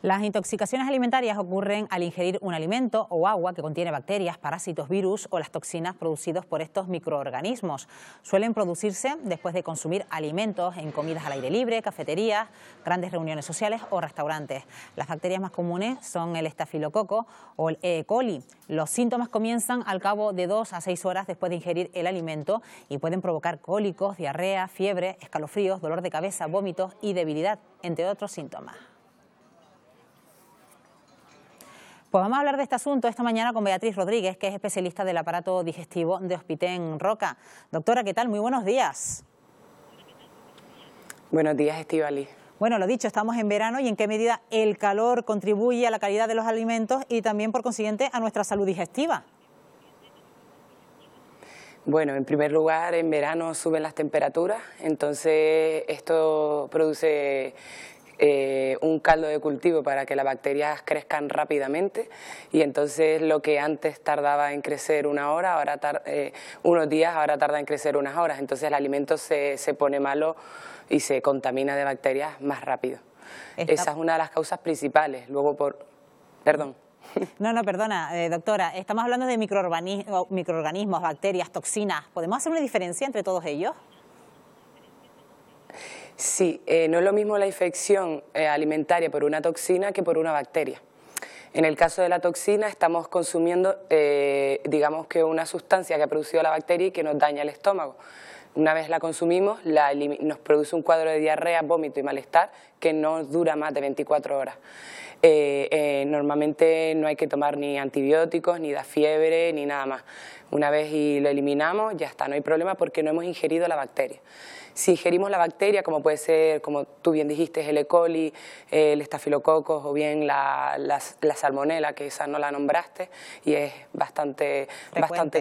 Las intoxicaciones alimentarias ocurren al ingerir un alimento o agua que contiene bacterias, parásitos, virus o las toxinas producidos por estos microorganismos. Suelen producirse después de consumir alimentos en comidas al aire libre, cafeterías, grandes reuniones sociales o restaurantes. Las bacterias más comunes son el estafilococo o el E. coli. Los síntomas comienzan al cabo de 2 a 6 horas después de ingerir el alimento y pueden provocar cólicos, diarrea, fiebre, escalofríos, dolor de cabeza, vómitos y debilidad, entre otros síntomas. Pues vamos a hablar de este asunto esta mañana con Beatriz Rodríguez, que es especialista del aparato digestivo de Hospiten Roca. Doctora, ¿qué tal? Muy buenos días. Buenos días, Estíbaliz. Bueno, lo dicho, estamos en verano y en qué medida el calor contribuye a la calidad de los alimentos y también, por consiguiente, a nuestra salud digestiva. Bueno, en primer lugar, en verano suben las temperaturas, entonces esto produce un caldo de cultivo para que las bacterias crezcan rápidamente y entonces lo que antes tardaba en crecer una hora, unos días, ahora tarda en crecer unas horas. Entonces el alimento se pone malo y se contamina de bacterias más rápido. Esa es una de las causas principales. Luego Perdón. No, perdona, doctora, estamos hablando de microorganismos, bacterias, toxinas. ¿Podemos hacer una diferencia entre todos ellos? Sí, no es lo mismo la infección alimentaria por una toxina que por una bacteria. En el caso de la toxina estamos consumiendo, digamos que una sustancia que ha producido la bacteria y que nos daña el estómago. Una vez la consumimos, nos produce un cuadro de diarrea, vómito y malestar que no dura más de 24 horas. Normalmente no hay que tomar ni antibióticos, ni da fiebre, ni nada más. Una vez y lo eliminamos, ya está, no hay problema porque no hemos ingerido la bacteria. Si ingerimos la bacteria, como puede ser, como tú bien dijiste, el E. coli, el estafilococo o bien la salmonela, que esa no la nombraste y es bastante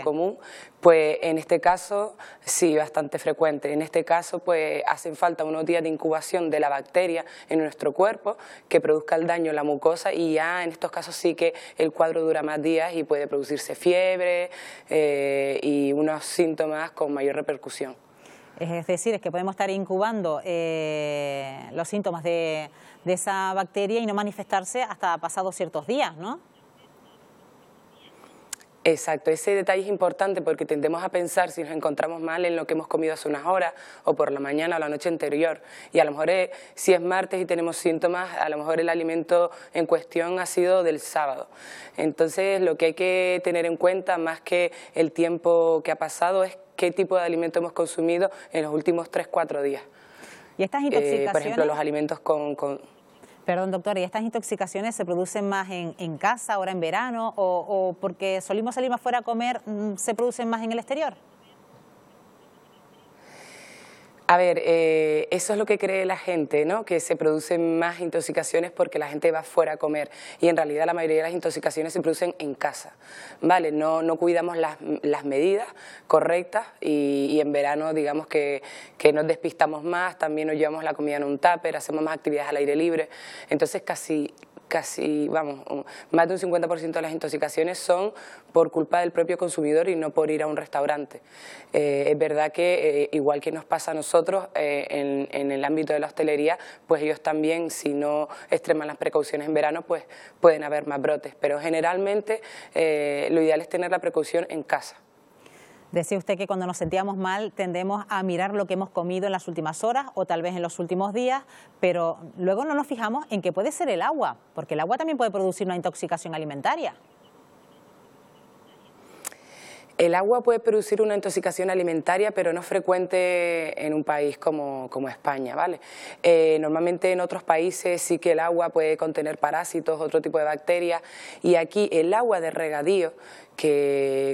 común, pues en este caso, sí, bastante frecuente. En este caso, pues hacen falta unos días de incubación de la bacteria en nuestro cuerpo que produzca el daño en la mucosa y ya en estos casos sí que el cuadro dura más días y puede producirse fiebre y unos síntomas con mayor repercusión. Es decir, es que podemos estar incubando los síntomas de esa bacteria y no manifestarse hasta pasados ciertos días, ¿no? Exacto, ese detalle es importante porque tendemos a pensar si nos encontramos mal en lo que hemos comido hace unas horas o por la mañana o la noche anterior y a lo mejor si es martes y tenemos síntomas, a lo mejor el alimento en cuestión ha sido del sábado. Entonces lo que hay que tener en cuenta más que el tiempo que ha pasado es qué tipo de alimento hemos consumido en los últimos 3-4 días. ¿Y estas intoxicaciones? Por ejemplo, los alimentos Perdón, doctora, ¿y estas intoxicaciones se producen más en casa, ahora en verano, o porque solimos salir más fuera a comer, se producen más en el exterior? A ver, eso es lo que cree la gente, ¿no? Que se producen más intoxicaciones porque la gente va fuera a comer y en realidad la mayoría de las intoxicaciones se producen en casa, ¿vale? No cuidamos las medidas correctas y en verano digamos que nos despistamos más, también nos llevamos la comida en un tupper, hacemos más actividades al aire libre, entonces casi, vamos, más de un 50% de las intoxicaciones son por culpa del propio consumidor y no por ir a un restaurante. Es verdad que igual que nos pasa a nosotros en el ámbito de la hostelería, pues ellos también, si no extreman las precauciones en verano, pues pueden haber más brotes, pero generalmente lo ideal es tener la precaución en casa. Decía usted que cuando nos sentíamos mal tendemos a mirar lo que hemos comido en las últimas horas o tal vez en los últimos días, pero luego no nos fijamos en que puede ser el agua, porque el agua también puede producir una intoxicación alimentaria. El agua puede producir una intoxicación alimentaria, pero no frecuente en un país como España, ¿vale? Normalmente en otros países sí que el agua puede contener parásitos, otro tipo de bacterias, y aquí el agua de regadío,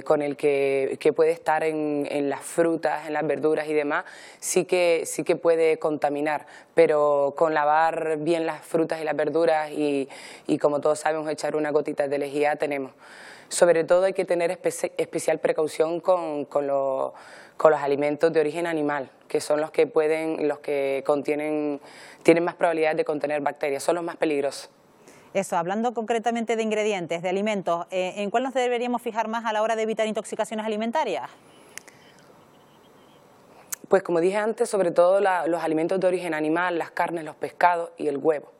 con el que puede estar en las frutas, en las verduras y demás, sí que puede contaminar, pero con lavar bien las frutas y las verduras y como todos sabemos, echar una gotita de lejía tenemos. Sobre todo hay que tener especial precaución con los alimentos de origen animal, que son los que tienen más probabilidades de contener bacterias, son los más peligrosos. Eso, hablando concretamente de ingredientes, de alimentos, ¿en cuál nos deberíamos fijar más a la hora de evitar intoxicaciones alimentarias? Pues como dije antes, sobre todo los alimentos de origen animal, las carnes, los pescados y el huevo.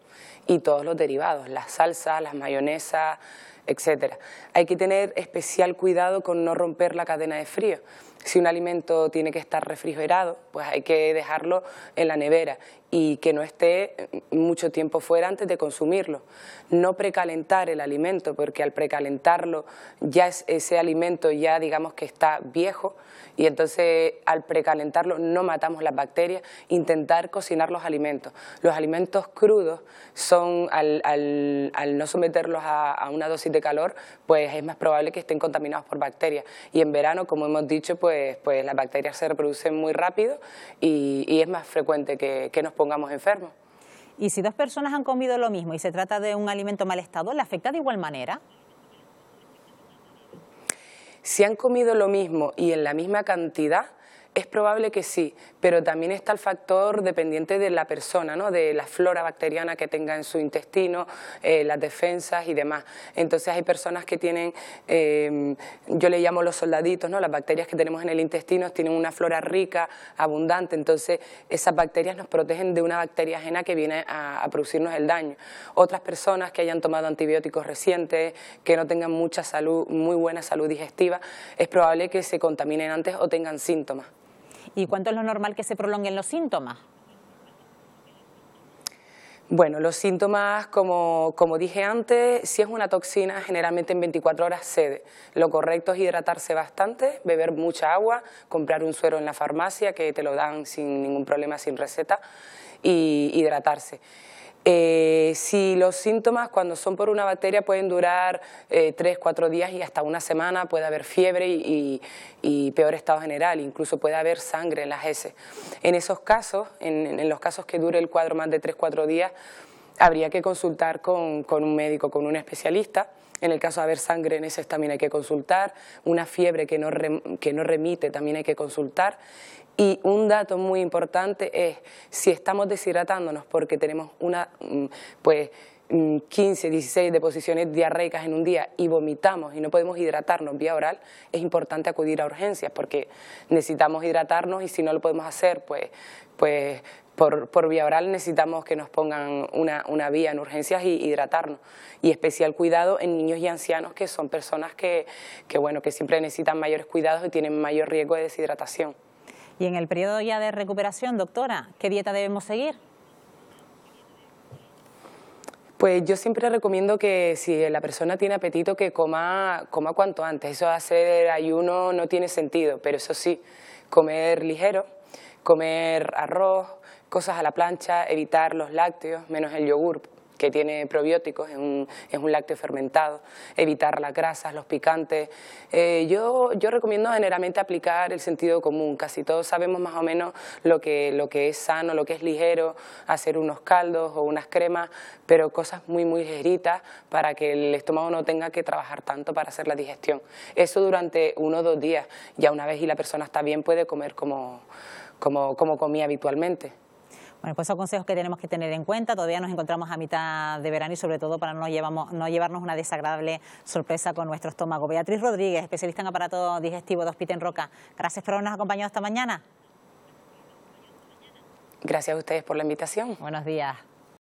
y todos los derivados, las salsas, las mayonesas, etcétera. Hay que tener especial cuidado con no romper la cadena de frío. Si un alimento tiene que estar refrigerado, pues hay que dejarlo en la nevera y que no esté mucho tiempo fuera antes de consumirlo. No precalentar el alimento, porque al precalentarlo ya ese alimento ya digamos que está viejo y entonces al precalentarlo no matamos las bacterias. Intentar cocinar los alimentos. Los alimentos crudos son, al no someterlos a una dosis de calor, pues es más probable que estén contaminados por bacterias. Y en verano, como hemos dicho, pues las bacterias se reproducen muy rápido y es más frecuente que nos pongamos enfermos. ¿Y si dos personas han comido lo mismo y se trata de un alimento mal estado, le afecta de igual manera? Si han comido lo mismo y en la misma cantidad, es probable que sí, pero también está el factor dependiente de la persona, ¿no? De la flora bacteriana que tenga en su intestino, las defensas y demás. Entonces hay personas que tienen, yo le llamo los soldaditos, ¿no? Las bacterias que tenemos en el intestino tienen una flora rica, abundante, entonces esas bacterias nos protegen de una bacteria ajena que viene a producirnos el daño. Otras personas que hayan tomado antibióticos recientes, que no tengan mucha salud, muy buena salud digestiva, es probable que se contaminen antes o tengan síntomas. ¿Y cuánto es lo normal que se prolonguen los síntomas? Bueno, los síntomas, como dije antes, si es una toxina, generalmente en 24 horas cede. Lo correcto es hidratarse bastante, beber mucha agua, comprar un suero en la farmacia, que te lo dan sin ningún problema, sin receta, y hidratarse. Si los síntomas, cuando son por una bacteria, pueden durar 3, 4 días y hasta una semana, puede haber fiebre y peor estado general, incluso puede haber sangre en las heces. En esos casos, en los casos que dure el cuadro más de 3, 4 días, habría que consultar con un médico, con un especialista. En el caso de haber sangre en heces también hay que consultar, una fiebre que no remite también hay que consultar. Y un dato muy importante es, si estamos deshidratándonos porque tenemos 15, 16 deposiciones diarreicas en un día y vomitamos y no podemos hidratarnos vía oral, es importante acudir a urgencias porque necesitamos hidratarnos y si no lo podemos hacer, pues por vía oral necesitamos que nos pongan una vía en urgencias y hidratarnos. Y especial cuidado en niños y ancianos, que son personas que siempre necesitan mayores cuidados y tienen mayor riesgo de deshidratación. Y en el periodo ya de recuperación, doctora, ¿qué dieta debemos seguir? Pues yo siempre recomiendo que si la persona tiene apetito que coma cuanto antes. Eso de hacer ayuno no tiene sentido, pero eso sí, comer ligero, comer arroz, cosas a la plancha, evitar los lácteos, menos el yogur, que tiene probióticos, es un lácteo fermentado, evitar las grasas, los picantes. Yo recomiendo generalmente aplicar el sentido común, casi todos sabemos más o menos lo que es sano, lo que es ligero, hacer unos caldos o unas cremas, pero cosas muy ligeritas para que el estómago no tenga que trabajar tanto para hacer la digestión. Eso durante 1 o 2 días, ya una vez y la persona está bien puede comer como comía habitualmente. Bueno, pues son consejos que tenemos que tener en cuenta. Todavía nos encontramos a mitad de verano y sobre todo para no llevarnos una desagradable sorpresa con nuestro estómago. Beatriz Rodríguez, especialista en aparato digestivo de Hospiten Roca. Gracias por habernos acompañado esta mañana. Gracias a ustedes por la invitación. Buenos días.